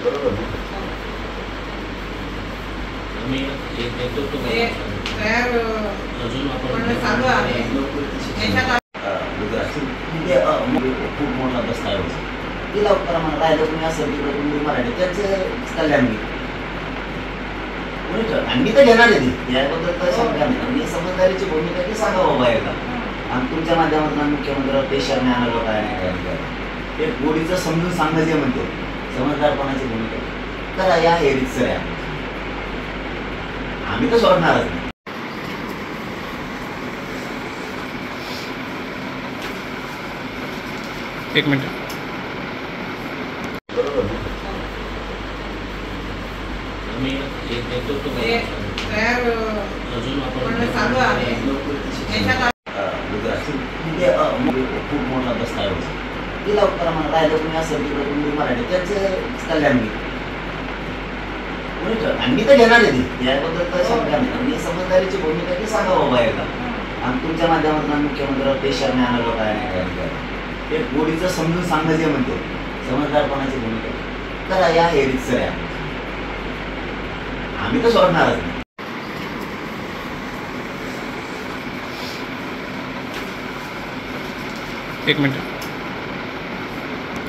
बरोबर ना? मी एक देतो तुम्हाला तयार अजून आपण चालू आहे याच्यात खूप मोठा दस्तावेज दिला उत्तर म्हणा राहिलं तुम्ही असं तिकडं तुम्ही मराठी त्यांचं कल्याण आणि मी तर घेणार आहे ती याबद्दल तर शंका नाही. मी समजदारीची भूमिका की सांगा बाबा एकदा आणि तुमच्या माध्यमातून मुख्यमंत्र्यावर पेशाने आणावं काय नाही काय नाही ते गोडीचं समजून सांगणं जे म्हणतो समजदारपणाची भूमिका करा. या हे रितसर आहे आम्ही तर सोडणारच नाही. एक मिनिट. बरोबर ना? मी एक देतो तुम्हाला तयार अजून आपण चालू आहे याच्यात खूप मोठा दस्तावेज दिला उत्तर म्हणा राहिलं तुम्ही असं तिकडं तुम्ही मराठी त्यांचं कल्याण आणि मी तर घेणार आहे ती याबद्दल तर शंका नाही. मी समजदारीची भूमिका की सांगा बाबा एकदा आणि तुमच्या माध्यमातून मुख्यमंत्र्यावर पेशाने आणावं काय नाही काय नाही ते गोडीचं समजून सांगणं जे म्हणतो समजदारपणाची भूमिका करा. या हे रितसर आहे आम्ही तर सोडणारच नाही. एक मिनिट.